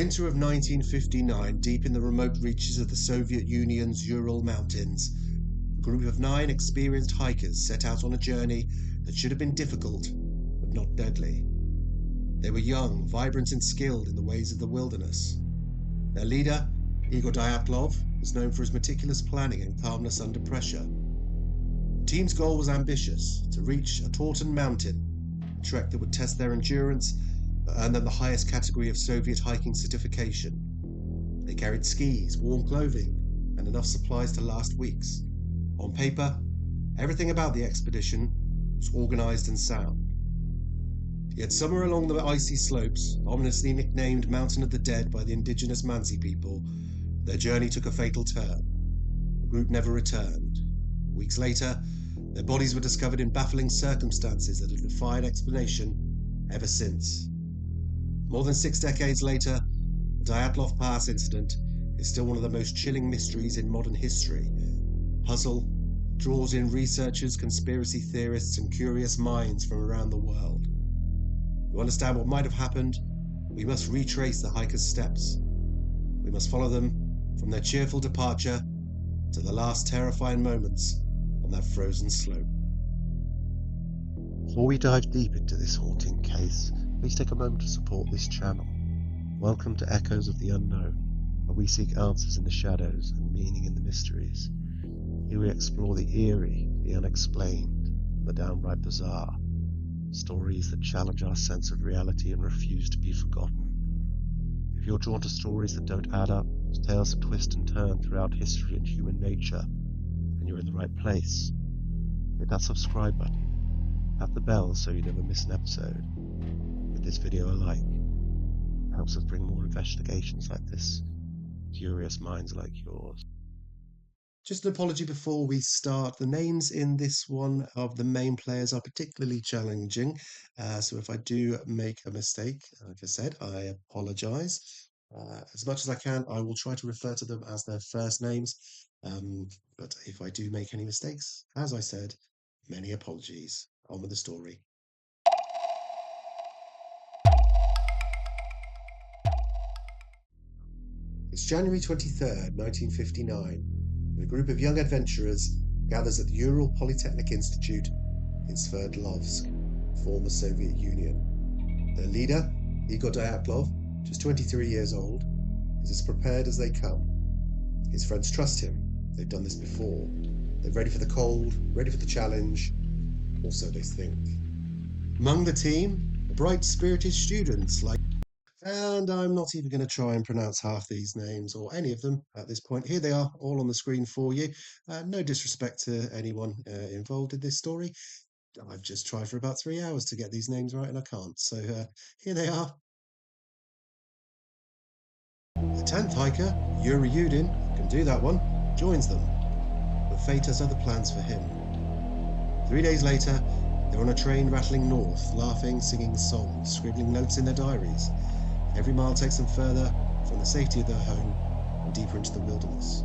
winter of 1959, deep in the remote reaches of the Soviet Union's Ural mountains, a group of 9 experienced hikers set out on a journey that should have been difficult, but not deadly. They were young, vibrant and skilled in the ways of the wilderness. Their leader, Igor Dyatlov, was known for his meticulous planning and calmness under pressure. The team's goal was ambitious: to reach a Taunton mountain, a trek that would test their endurance but earn them the highest category of Soviet hiking certification. They carried skis, warm clothing, and enough supplies to last weeks. On paper, everything about the expedition was organized and sound. Yet somewhere along the icy slopes, ominously nicknamed Mountain of the Dead by the indigenous Mansi people, their journey took a fatal turn. The group never returned. Weeks later, their bodies were discovered in baffling circumstances that have defied explanation ever since. More than 6 decades later, the Dyatlov Pass Incident is still one of the most chilling mysteries in modern history. Puzzle draws in researchers, conspiracy theorists, and curious minds from around the world. To understand what might have happened, we must retrace the hikers' steps. We must follow them from their cheerful departure to the last terrifying moments on that frozen slope. Before we dive deep into this haunting case, please take a moment to support this channel. Welcome to Echoes of the Unknown, where we seek answers in the shadows and meaning in the mysteries. Here we explore the eerie, the unexplained, and the downright bizarre. Stories that challenge our sense of reality and refuse to be forgotten. If you're drawn to stories that don't add up, tales that twist and turn throughout history and human nature, then you're in the right place. Hit that subscribe button. Tap the bell so you never miss an episode. Give this video a like. It helps us bring more investigations like this. Curious minds like yours. Just an apology before we start. The names in this one of the main players are particularly challenging. So if I do make a mistake, like I said, I apologize. As much as I can, I will try to refer to them as their first names. But if I do make any mistakes, as I said, many apologies. On with the story. It's January 23rd, 1959, and a group of young adventurers gathers at the Ural Polytechnic Institute in Sverdlovsk, former Soviet Union. Their leader, Igor Dyatlov, just 23 years old, is as prepared as they come. His friends trust him. They've done this before. They're ready for the cold, ready for the challenge, or so they think. Among the team, bright, spirited students like... And I'm not even going to try and pronounce half these names, or any of them at this point. Here they are, all on the screen for you. No disrespect to anyone involved in this story. I've just tried for about 3 hours to get these names right, and I can't. So here they are. The 10th hiker, Ural, can do that one, joins them. But fate has other plans for him. 3 days later, they're on a train rattling north, laughing, singing songs, scribbling notes in their diaries. Every mile takes them further from the safety of their home and deeper into the wilderness.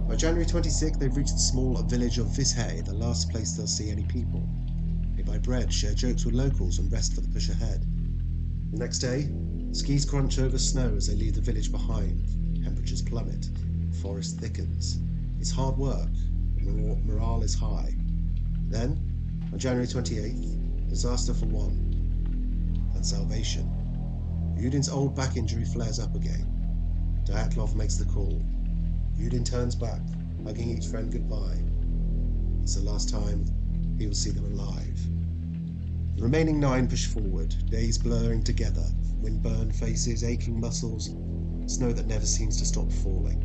By January 26th, they've reached the small village of Vishay, the last place they'll see any people. They buy bread, share jokes with locals, and rest for the push ahead. The next day, skis crunch over snow as they leave the village behind. Temperatures plummet, the forest thickens. It's hard work, and morale is high. Then, on January 28th, disaster for one, and salvation. Yudin's old back injury flares up again. Dyatlov makes the call. Yudin turns back, hugging each friend goodbye. It's the last time he will see them alive. The remaining 9 push forward, days blurring together, wind-burned faces, aching muscles, snow that never seems to stop falling.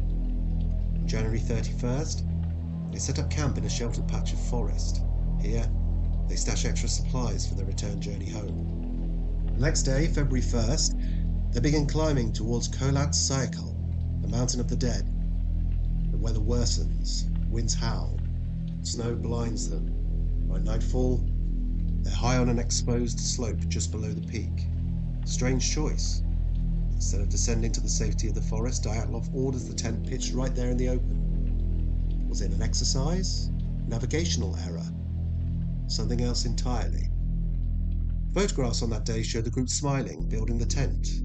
On January 31st, they set up camp in a sheltered patch of forest. Here, they stash extra supplies for their return journey home. The next day, February 1st, they begin climbing towards Kholat Syakhl, the Mountain of the Dead. The weather worsens, winds howl, snow blinds them. By nightfall, they're high on an exposed slope just below the peak. Strange choice. Instead of descending to the safety of the forest, Dyatlov orders the tent pitched right there in the open. Was it an exercise? Navigational error? Something else entirely? Photographs on that day show the group smiling, building the tent.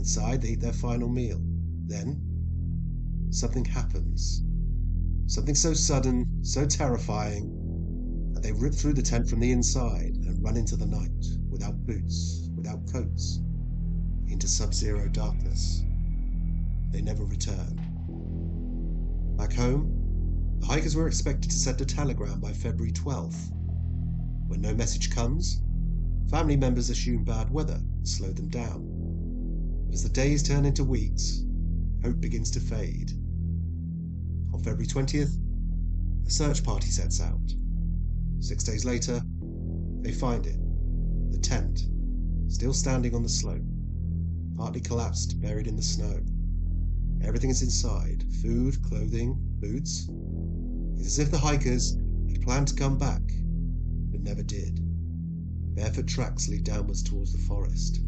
Inside, they eat their final meal. Then, something happens. Something so sudden, so terrifying, that they rip through the tent from the inside and run into the night, without boots, without coats, into sub-zero darkness. They never return. Back home, the hikers were expected to send a telegram by February 12th. When no message comes, family members assume bad weather slowed them down. But as the days turn into weeks, hope begins to fade. On February 20th, a search party sets out. 6 days later, they find it. The tent, still standing on the slope, partly collapsed, buried in the snow. Everything is inside: food, clothing, boots. It's as if the hikers had planned to come back, but never did. Barefoot tracks lead downwards towards the forest.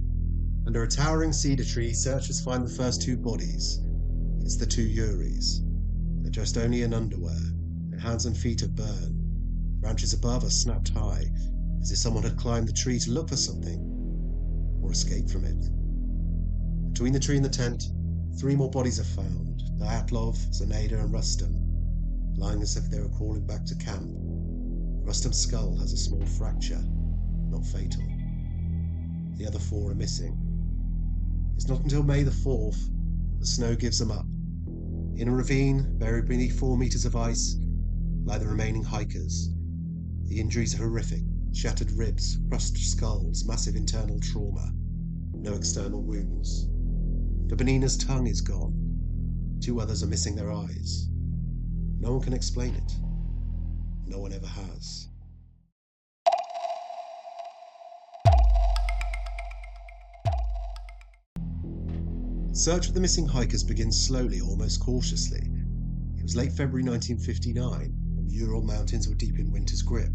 Under a towering cedar tree, searchers find the first two bodies. It's the two Uris. They're dressed only in underwear. Their hands and feet are burned. Branches above are snapped high, as if someone had climbed the tree to look for something, or escape from it. Between the tree and the tent, 3 more bodies are found: Dyatlov, Zaneda, and Rustam, lying as if they were crawling back to camp. Rustam's skull has a small fracture, not fatal. The other 4 are missing. It's not until May the 4th that the snow gives them up. In a ravine, buried beneath 4 meters of ice, lie the remaining hikers. The injuries are horrific: shattered ribs, crushed skulls, massive internal trauma. No external wounds. Kabanina's tongue is gone. 2 others are missing their eyes. No one can explain it. No one ever has. Search for the missing hikers begins slowly, almost cautiously. It was late February 1959, and the Ural Mountains were deep in winter's grip.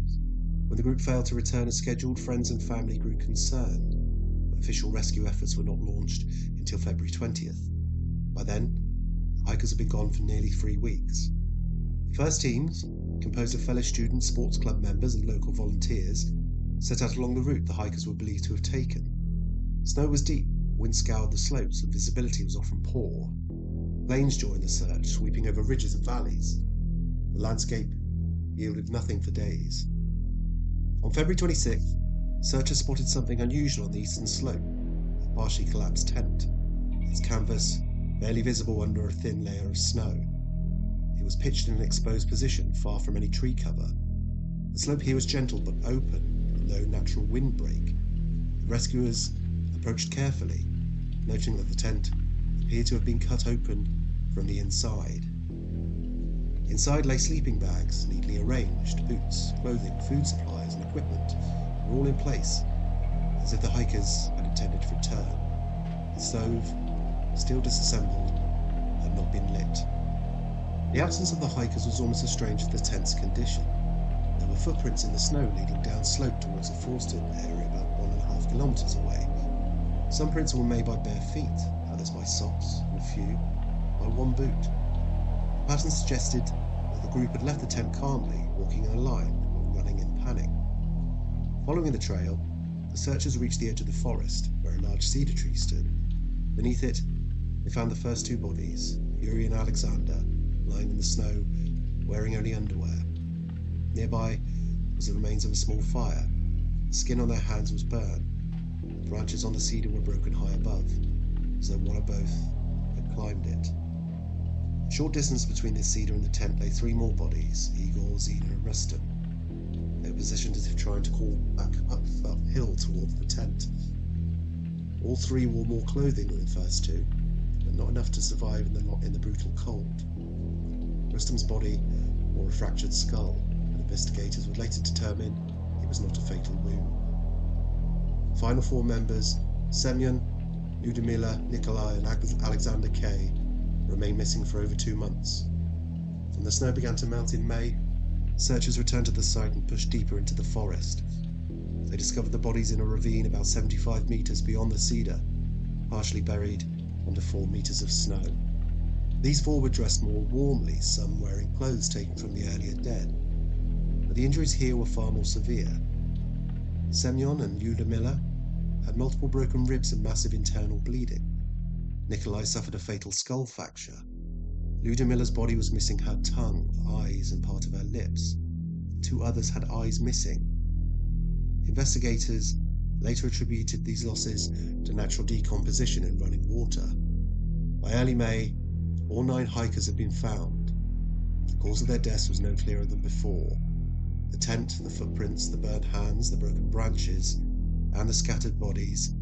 When the group failed to return as scheduled, friends and family grew concerned. But official rescue efforts were not launched until February 20th. By then, the hikers had been gone for nearly 3 weeks. The first teams, composed of fellow students, sports club members, and local volunteers, set out along the route the hikers were believed to have taken. Snow was deep, wind scoured the slopes, and visibility was often poor. Planes joined the search, sweeping over ridges and valleys. The landscape yielded nothing for days. On February 26th, searchers spotted something unusual on the eastern slope: a partially collapsed tent, its canvas barely visible under a thin layer of snow. It was pitched in an exposed position, far from any tree cover. The slope here was gentle but open, with no natural windbreak. The rescuers approached carefully, noting that the tent appeared to have been cut open from the inside. Inside lay sleeping bags, neatly arranged. Boots, clothing, food supplies, and equipment were all in place, as if the hikers had intended to return. The stove, still disassembled, had not been lit. The absence of the hikers was almost as strange as the tent's condition. There were footprints in the snow leading down slope towards a forested area about 1.5 kilometers away. Some prints were made by bare feet, others by socks, and a few by one boot. The pattern suggested that the group had left the tent calmly, walking in a line, not running in panic. Following the trail, the searchers reached the edge of the forest, where a large cedar tree stood. Beneath it, they found the first 2 bodies, Yuri and Alexander, lying in the snow, wearing only underwear. Nearby was the remains of a small fire. The skin on their hands was burned. Branches on the cedar were broken high above, as though one or both had climbed it. A short distance between the cedar and the tent lay 3 more bodies: Igor, Zina, and Rustam. They were positioned as if trying to crawl back uphill towards the tent. All 3 wore more clothing than the first 2, but not enough to survive in the brutal cold. Rustam's body bore a fractured skull, and investigators would later determine it was not a fatal wound. The final 4 members, Semyon, Lyudmila, Nikolai, and Alexander K., remained missing for over 2 months. When the snow began to melt in May, searchers returned to the site and pushed deeper into the forest. They discovered the bodies in a ravine about 75 meters beyond the cedar, partially buried under 4 meters of snow. These 4 were dressed more warmly, some wearing clothes taken from the earlier dead. But the injuries here were far more severe. Semyon and Lyudmila had multiple broken ribs and massive internal bleeding. Nikolai suffered a fatal skull fracture. Ludmila's body was missing her tongue, eyes, and part of her lips. 2 others had eyes missing. Investigators later attributed these losses to natural decomposition in running water. By early May, all 9 hikers had been found. The cause of their deaths was no clearer than before. The tent, the footprints, the burnt hands, the broken branches, and the scattered bodies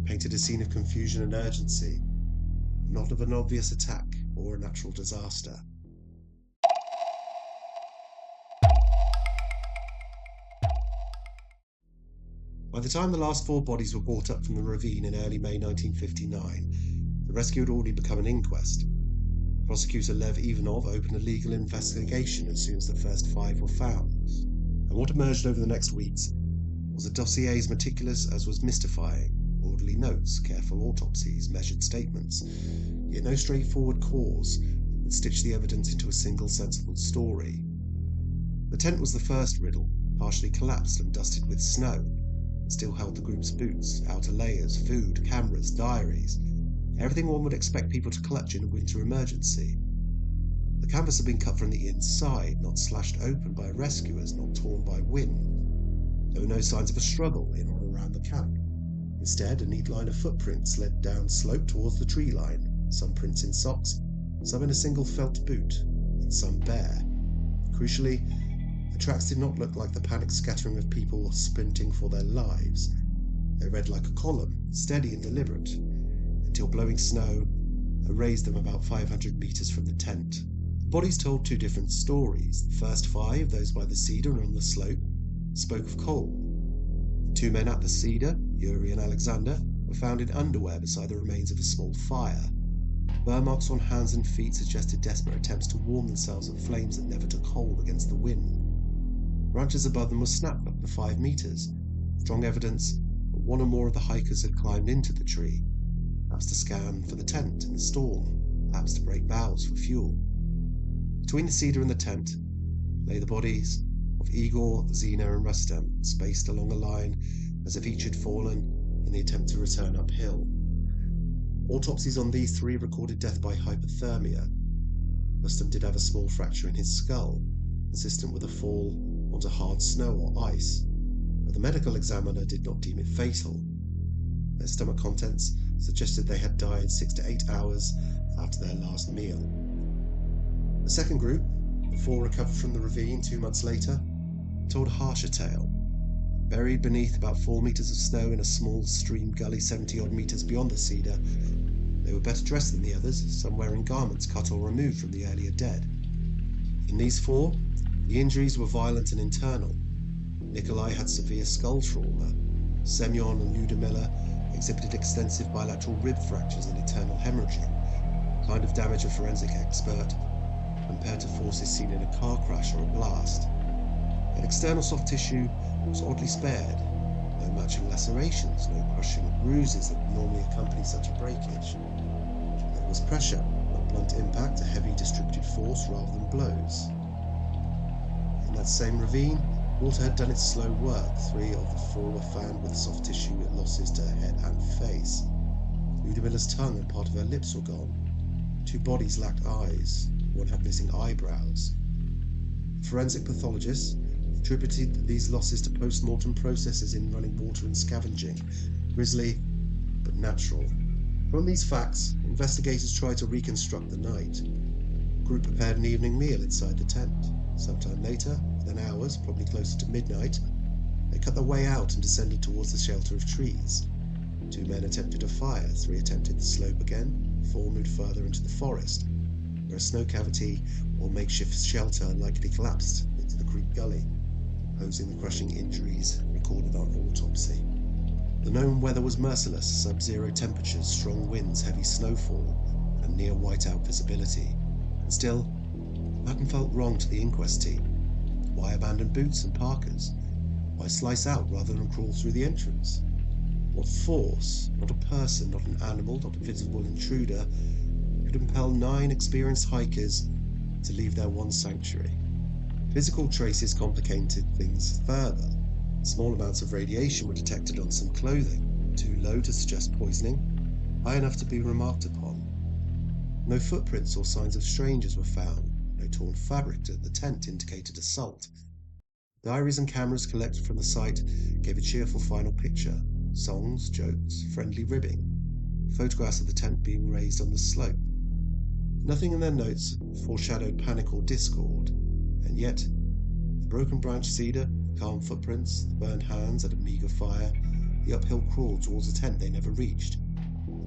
painted a scene of confusion and urgency, not of an obvious attack or a natural disaster. By the time the last 4 bodies were brought up from the ravine in early May 1959, the rescue had already become an inquest. Prosecutor Lev Ivanov opened a legal investigation as soon as the first 5 were found, and what emerged over the next weeks was a dossier as meticulous as was mystifying. Orderly notes, careful autopsies, measured statements, yet no straightforward cause that stitched the evidence into a single sensible story. The tent was the first riddle, partially collapsed and dusted with snow. It still held the group's boots, outer layers, food, cameras, diaries, everything one would expect people to clutch in a winter emergency. The canvas had been cut from the inside, not slashed open by rescuers, not torn by wind. There were no signs of a struggle in or around the camp. Instead, a neat line of footprints led down slope towards the tree line, some prints in socks, some in a single felt boot, and some bare. Crucially, the tracks did not look like the panicked scattering of people sprinting for their lives. They read like a column, steady and deliberate, until blowing snow erased them about 500 meters from the tent. The bodies told 2 different stories. The first 5, those by the cedar and on the slope, spoke of cold. 2 men at the cedar, Yuri and Alexander, were found in underwear beside the remains of a small fire. Burn marks on hands and feet suggested desperate attempts to warm themselves at flames that never took hold against the wind. Branches above them were snapped up to 5 meters, strong evidence that 1 or more of the hikers had climbed into the tree, perhaps to scan for the tent in the storm, perhaps to break boughs for fuel. Between the cedar and the tent lay the bodies of Igor, Zina, and Rustem, spaced along a line as if each had fallen in the attempt to return uphill. Autopsies on these 3 recorded death by hypothermia. Rustem did have a small fracture in his skull, consistent with a fall onto hard snow or ice, but the medical examiner did not deem it fatal. Their stomach contents suggested they had died 6 to 8 hours after their last meal. The second group, the 4 recovered from the ravine 2 months later, told a harsher tale. Buried beneath about 4 meters of snow in a small stream gully 70-odd meters beyond the cedar, they were better dressed than the others, some wearing garments cut or removed from the earlier dead. In these 4, the injuries were violent and internal. Nikolai had severe skull trauma. Semyon and Ludmila exhibited extensive bilateral rib fractures and internal hemorrhaging, the kind of damage a forensic expert compared to forces seen in a car crash or a blast. Yet external soft tissue was oddly spared. No matching lacerations, no crushing of bruises that would normally accompany such a breakage. There was pressure, not blunt impact, a heavy distributed force rather than blows. In that same ravine, water had done its slow work. 3 of the 4 were found with soft tissue losses to head and face. Ludmila's tongue and part of her lips were gone. 2 bodies lacked eyes. 1 had missing eyebrows. Forensic pathologists attributed these losses to post-mortem processes in running water and scavenging, grisly but natural. From these facts, investigators tried to reconstruct the night. The group prepared an evening meal inside the tent. Sometime later, within hours, probably closer to midnight, they cut their way out and descended towards the shelter of trees. 2 men attempted a fire, 3 attempted the slope again, 4 moved further into the forest, where a snow cavity or makeshift shelter likely collapsed into the creek gully, posing the crushing injuries recorded on autopsy. The known weather was merciless: sub-zero temperatures, strong winds, heavy snowfall, and near whiteout visibility. And still, nothing felt wrong to the inquest team. Why abandon boots and parkas? Why slice out rather than crawl through the entrance? What force, not a person, not an animal, not a visible intruder, could impel 9 experienced hikers to leave their one sanctuary? Physical traces complicated things further. Small amounts of radiation were detected on some clothing, too low to suggest poisoning, high enough to be remarked upon. No footprints or signs of strangers were found. No torn fabric at the tent indicated assault. Diaries and cameras collected from the site gave a cheerful final picture. Songs, jokes, friendly ribbing. Photographs of the tent being raised on the slope. Nothing in their notes foreshadowed panic or discord, and yet the broken branch cedar, the calm footprints, the burned hands at a meagre fire, the uphill crawl towards a tent they never reached.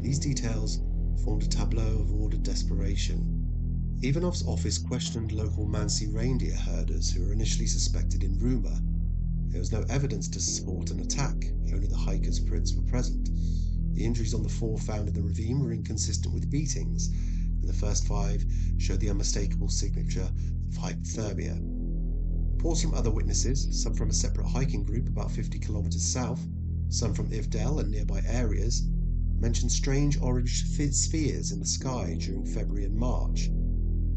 These details formed a tableau of ordered desperation. Ivanov's office questioned local Mansi reindeer herders who were initially suspected in rumour. There was no evidence to support an attack, only the hikers' prints were present. The injuries on the 4 found in the ravine were inconsistent with beatings, and the first 5 showed the unmistakable signature of hypothermia. Reports from other witnesses, some from a separate hiking group about 50 kilometres south, some from Ivdel and nearby areas, mentioned strange orange spheres in the sky during February and March.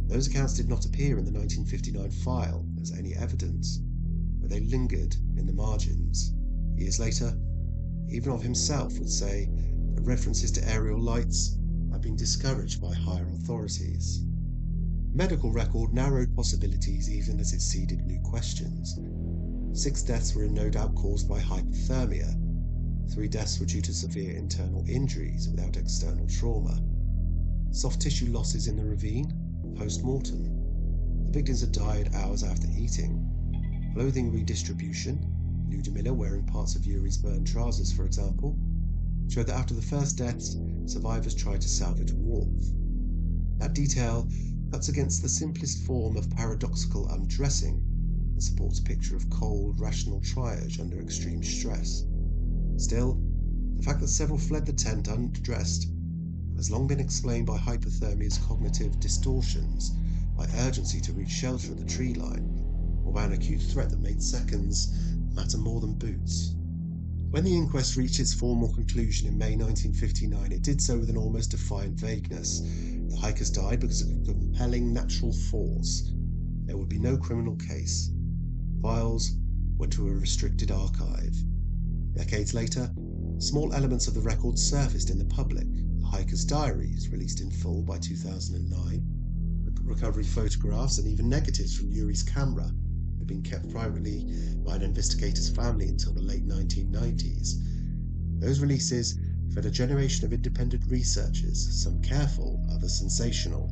Those accounts did not appear in the 1959 file as any evidence, but they lingered in the margins. Years later, Ivanov himself would say that references to aerial lights had been discouraged by higher authorities. The medical record narrowed possibilities even as it seeded new questions. 6 deaths were no doubt caused by hypothermia. 3 deaths were due to severe internal injuries without external trauma. Soft tissue losses in the ravine, post-mortem. The victims had died hours after eating. Clothing redistribution, Ludmilla wearing parts of Yuri's burned trousers for example, showed that after the first deaths, survivors tried to salvage warmth. That detail cuts against the simplest form of paradoxical undressing and supports a picture of cold, rational triage under extreme stress. Still, the fact that several fled the tent undressed has long been explained by hypothermia's cognitive distortions, by urgency to reach shelter at the tree line, or by an acute threat that made seconds matter more than boots. When the inquest reached its formal conclusion in May 1959, it did so with an almost defiant vagueness. The hikers died because of a compelling natural force. There would be no criminal case. Files went to a restricted archive. Decades later, small elements of the record surfaced in the public. The hikers' diaries, released in full by 2009, recovery photographs and even negatives from Yuri's camera had been kept privately by an investigator's family until the late 1990s. Those releases fed a generation of independent researchers, some careful, others sensational.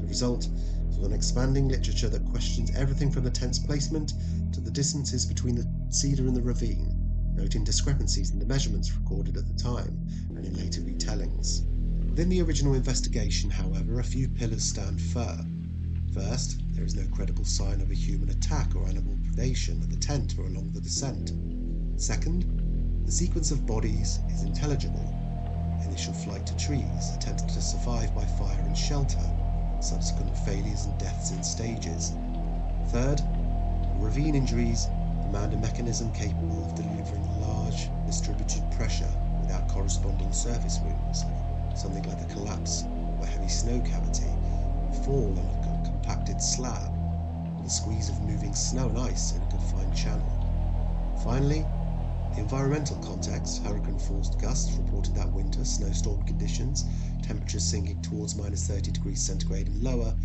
The result was an expanding literature that questions everything from the tent's placement to the distances between the cedar and the ravine, noting discrepancies in the measurements recorded at the time and in later retellings. Within the original investigation, however, a few pillars stand firm. First, there is no credible sign of a human attack or animal predation at the tent or along the descent. Second, the sequence of bodies is intelligible. Initial flight to trees, attempts to survive by fire and shelter, subsequent failures and deaths in stages. Third, the ravine injuries demand a mechanism capable of delivering large, distributed pressure without corresponding surface wounds, something like the collapse of a heavy snow cavity, fall on a compacted slab, or the squeeze of moving snow and ice in a confined channel. Finally, the environmental context, hurricane-forced gusts reported that winter, snowstorm conditions, temperatures sinking towards -30 degrees centigrade and lower,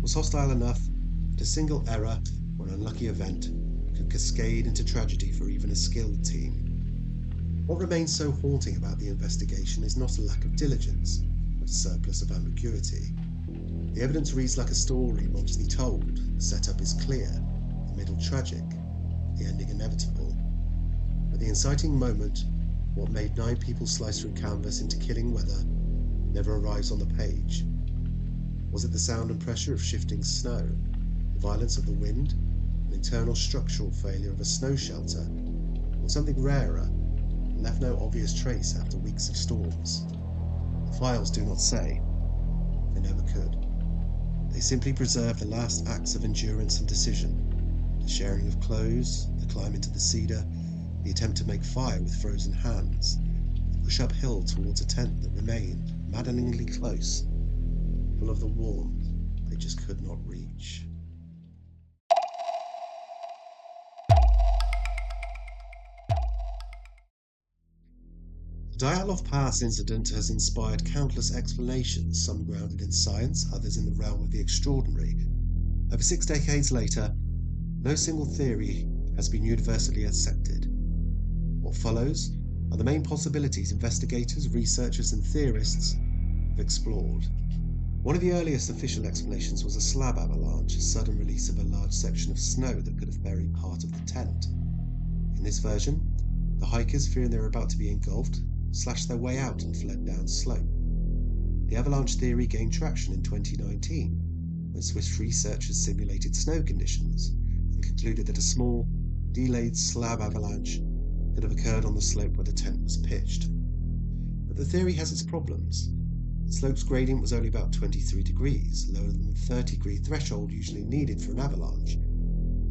was hostile enough that a single error or an unlucky event could cascade into tragedy for even a skilled team. What remains so haunting about the investigation is not a lack of diligence, but a surplus of ambiguity. The evidence reads like a story modestly told. The setup is clear, the middle tragic, the ending inevitable. But the inciting moment, what made 9 people slice through canvas into killing weather, never arrives on the page. Was it the sound and pressure of shifting snow, the violence of the wind, an internal structural failure of a snow shelter, or something rarer, and left no obvious trace after weeks of storms? The files do not say. They never could. They simply preserve the last acts of endurance and decision, the sharing of clothes, the climb into the cedar, the attempt to make fire with frozen hands, the push uphill towards a tent that remained maddeningly close, full of the warmth they just could not reach. The Dyatlov Pass Incident has inspired countless explanations, some grounded in science, others in the realm of the extraordinary. Over 6 decades later, no single theory has been universally accepted. What follows are the main possibilities investigators, researchers, and theorists have explored. One of the earliest official explanations was a slab avalanche, a sudden release of a large section of snow that could have buried part of the tent. In this version, the hikers, fearing they were about to be engulfed, slashed their way out and fled down slope. The avalanche theory gained traction in 2019 when Swiss researchers simulated snow conditions and concluded that a small, delayed slab avalanche could have occurred on the slope where the tent was pitched. But the theory has its problems. The slope's gradient was only about 23 degrees, lower than the 30-degree threshold usually needed for an avalanche.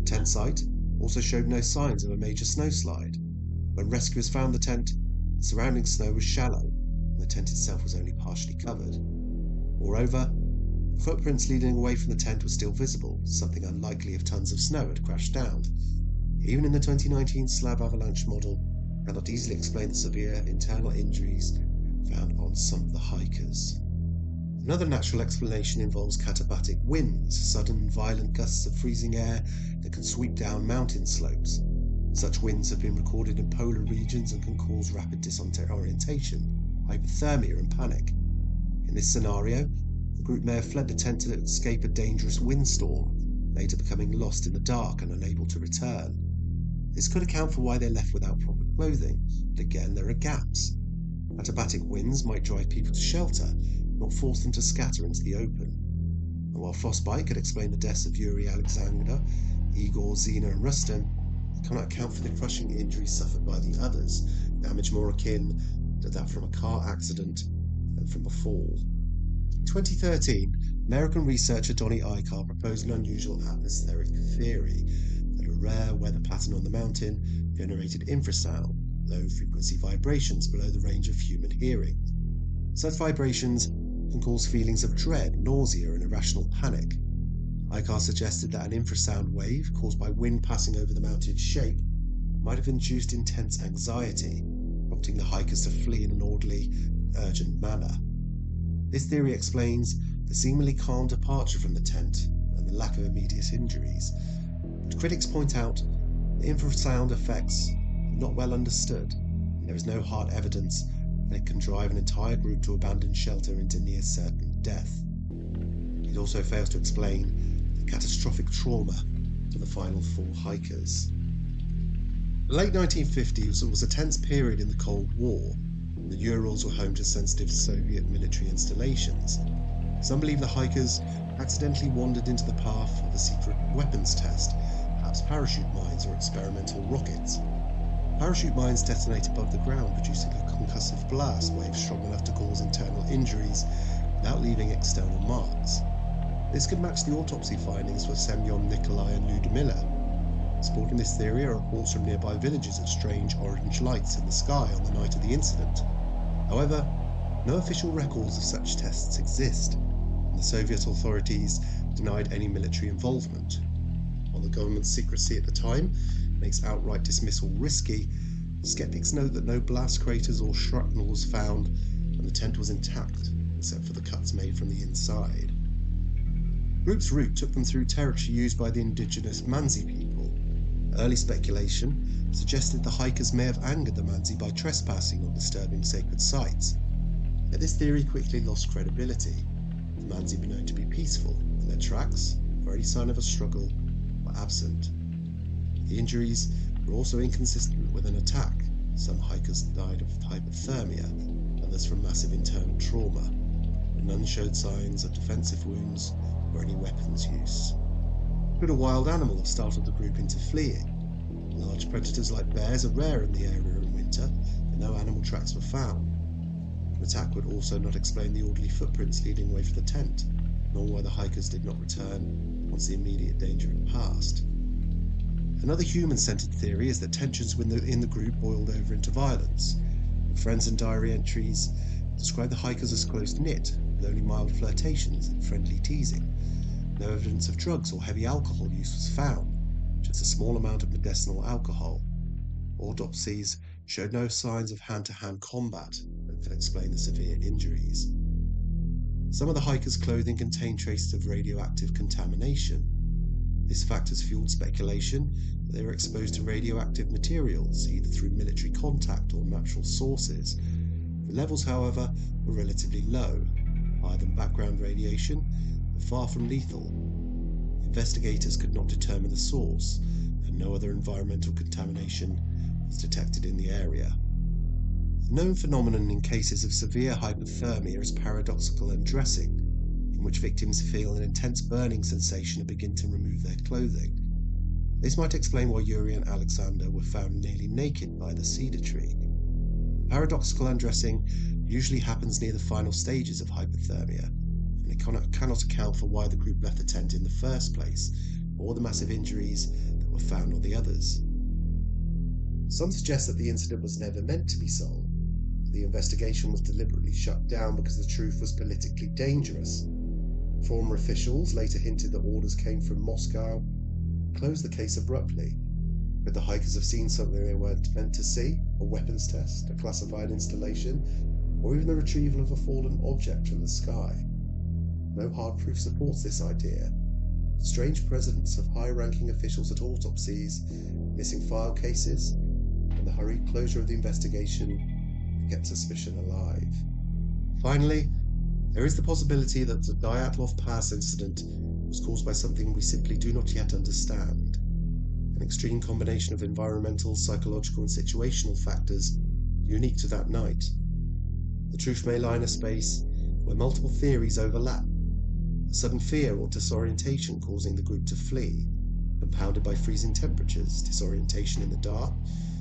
The tent site also showed no signs of a major snowslide. When rescuers found the tent, the surrounding snow was shallow, and the tent itself was only partially covered. Moreover, footprints leading away from the tent were still visible, something unlikely if tons of snow had crashed down. Even in the 2019 slab avalanche model, cannot easily explain the severe internal injuries found on some of the hikers. Another natural explanation involves katabatic winds, sudden violent gusts of freezing air that can sweep down mountain slopes. Such winds have been recorded in polar regions and can cause rapid disorientation, hypothermia, and panic. In this scenario, the group may have fled the tent to escape a dangerous windstorm, later becoming lost in the dark and unable to return. This could account for why they left without proper clothing, but again there are gaps. Katabatic winds might drive people to shelter, not force them to scatter into the open. And while frostbite could explain the deaths of Yuri, Alexander, Igor, Zina, and Rustem, it cannot account for the crushing injuries suffered by the others, damage more akin to that from a car accident than from a fall. In 2013, American researcher Donnie Eichar proposed an unusual atmospheric theory that a rare weather pattern on the mountain generated infrasound, low-frequency vibrations below the range of human hearing. Such vibrations can cause feelings of dread, nausea, and irrational panic. Eichar suggested that an infrasound wave caused by wind passing over the mountain's shape might have induced intense anxiety, prompting the hikers to flee in an orderly, urgent manner. This theory explains the seemingly calm departure from the tent and the lack of immediate injuries. But critics point out the infrasound effects are not well understood, and there is no hard evidence that it can drive an entire group to abandon shelter into near certain death. It also fails to explain the catastrophic trauma to the final 4 hikers. The late 1950s was a tense period in the Cold War. The Urals were home to sensitive Soviet military installations. Some believe the hikers accidentally wandered into the path of a secret weapons test, perhaps parachute mines or experimental rockets. Parachute mines detonate above the ground, producing a concussive blast wave strong enough to cause internal injuries without leaving external marks. This could match the autopsy findings for Semyon, Nikolai, and Ludmila. Supporting this theory are reports from nearby villages of strange orange lights in the sky on the night of the incident. However, no official records of such tests exist, and the Soviet authorities denied any military involvement. While the government's secrecy at the time makes outright dismissal risky, skeptics note that no blast craters or shrapnel was found, and the tent was intact, except for the cuts made from the inside. The group's route took them through territory used by the indigenous Mansi people. Early speculation suggested the hikers may have angered the Mansi by trespassing or disturbing sacred sites. Yet this theory quickly lost credibility. The Mansi were known to be peaceful, and their tracks, for any sign of a struggle, were absent. The injuries were also inconsistent with an attack. Some hikers died of hypothermia, others from massive internal trauma, and none showed signs of defensive wounds or any weapons use. Could a wild animal have startled the group into fleeing? Large predators like bears are rare in the area in winter, and no animal tracks were found. An attack would also not explain the orderly footprints leading away from the tent, nor why the hikers did not return once the immediate danger had passed. Another human-centered theory is that tensions in the group boiled over into violence. The friends and diary entries describe the hikers as close-knit, with only mild flirtations and friendly teasing. No evidence of drugs or heavy alcohol use was found, just a small amount of medicinal alcohol. Autopsies showed no signs of hand-to-hand combat that could explain the severe injuries. Some of the hikers' clothing contained traces of radioactive contamination. This fact has fueled speculation that they were exposed to radioactive materials, either through military contact or natural sources. The levels, however, were relatively low, higher than background radiation, but far from lethal. Investigators could not determine the source, and no other environmental contamination was detected in the area. A known phenomenon in cases of severe hypothermia is paradoxical undressing, in which victims feel an intense burning sensation and begin to remove their clothing. This might explain why Yuri and Alexander were found nearly naked by the cedar tree. Paradoxical undressing usually happens near the final stages of hypothermia, and it cannot account for why the group left the tent in the first place, or the massive injuries that were found on the others. Some suggest that the incident was never meant to be solved. The investigation was deliberately shut down because the truth was politically dangerous. Former officials later hinted that orders came from Moscow and closed the case abruptly. Could the hikers have seen something they weren't meant to see? A weapons test, a classified installation, or even the retrieval of a fallen object from the sky? No hard proof supports this idea. The strange presence of high-ranking officials at autopsies, missing file cases, and the hurried closure of the investigation kept suspicion alive. Finally, there is the possibility that the Dyatlov Pass Incident was caused by something we simply do not yet understand. An extreme combination of environmental, psychological and situational factors unique to that night. The truth may lie in a space where multiple theories overlap. A sudden fear or disorientation causing the group to flee, compounded by freezing temperatures, disorientation in the dark,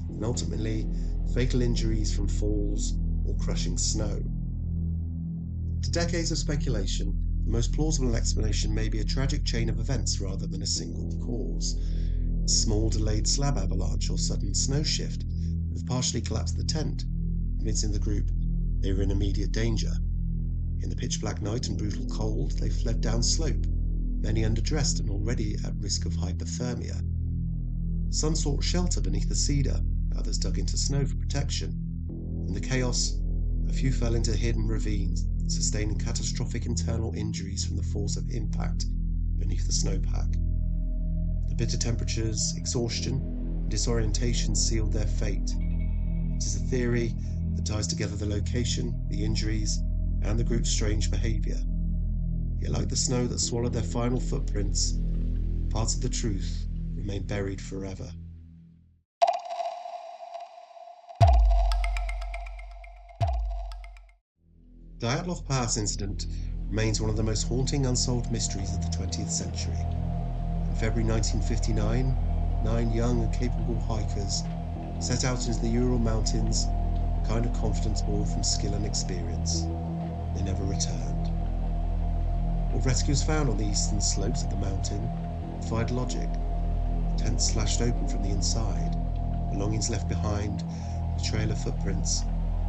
and ultimately fatal injuries from falls or crushing snow. To decades of speculation, the most plausible explanation may be a tragic chain of events rather than a single cause. A small delayed slab avalanche or sudden snow shift would have partially collapsed the tent, convincing the group they were in immediate danger. In the pitch black night and brutal cold, they fled down slope, many underdressed and already at risk of hypothermia. Some sought shelter beneath the cedar, others dug into snow for protection. In the chaos, a few fell into hidden ravines, sustaining catastrophic internal injuries from the force of impact beneath the snowpack. The bitter temperatures, exhaustion, and disorientation sealed their fate. It is a theory that ties together the location, the injuries, and the group's strange behaviour. Yet like the snow that swallowed their final footprints, parts of the truth remain buried forever. The Dyatlov Pass Incident remains one of the most haunting unsolved mysteries of the 20th century. In February 1959, 9 young and capable hikers set out into the Ural mountains, a kind of confidence born from skill and experience. They never returned. What rescuers found on the eastern slopes of the mountain defied logic. The tent slashed open from the inside, belongings left behind, a trail of footprints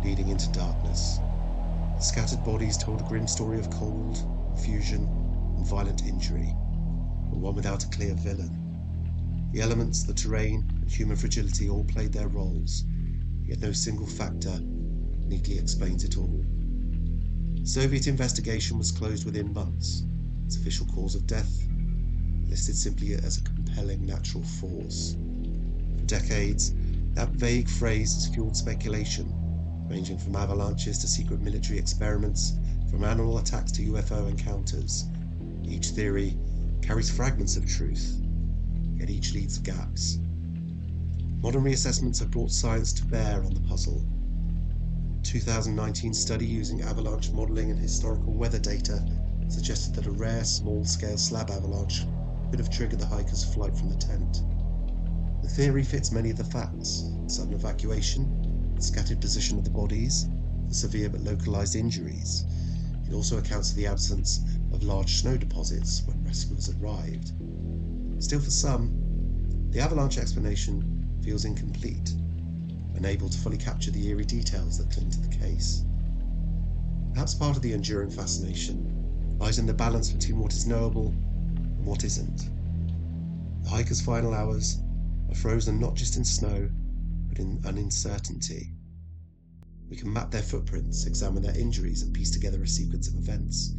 leading into darkness. The scattered bodies told a grim story of cold, confusion, and violent injury, but one without a clear villain. The elements, the terrain, and human fragility all played their roles, yet no single factor neatly explains it all. The Soviet investigation was closed within months, its official cause of death listed simply as a compelling natural force. For decades, that vague phrase has fueled speculation, ranging from avalanches to secret military experiments, from animal attacks to UFO encounters. Each theory carries fragments of truth, yet each leaves gaps. Modern reassessments have brought science to bear on the puzzle. A 2019 study using avalanche modelling and historical weather data suggested that a rare small-scale slab avalanche could have triggered the hikers' flight from the tent. The theory fits many of the facts: sudden evacuation, the scattered position of the bodies, the severe but localized injuries. It also accounts for the absence of large snow deposits when rescuers arrived. Still, for some, the avalanche explanation feels incomplete, unable to fully capture the eerie details that cling to the case. Perhaps part of the enduring fascination lies in the balance between what is knowable and what isn't. The hikers' final hours are frozen not just in snow, but but in an uncertainty. We can map their footprints, examine their injuries, and piece together a sequence of events.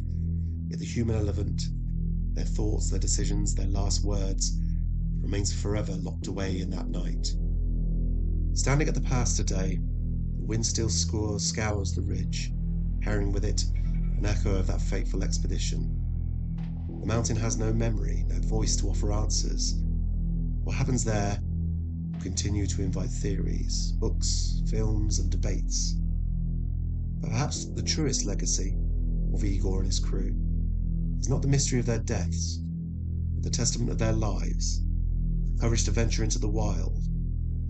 Yet the human element, their thoughts, their decisions, their last words, remains forever locked away in that night. Standing at the pass today, the wind still scours the ridge, carrying with it an echo of that fateful expedition. The mountain has no memory, no voice to offer answers. What happens there will continue to invite theories, books, films, and debates. But perhaps the truest legacy of Igor and his crew is not the mystery of their deaths, but the testament of their lives, the courage to venture into the wild,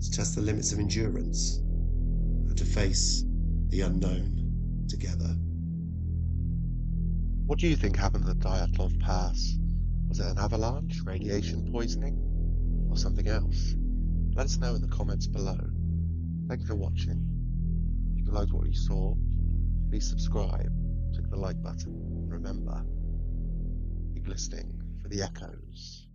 to test the limits of endurance, and to face the unknown together. What do you think happened at the Dyatlov Pass? Was it an avalanche, radiation poisoning, or something else? Let us know in the comments below. Thank you for watching. If you liked what you saw, please subscribe, click the like button, and remember, keep listening for the echoes.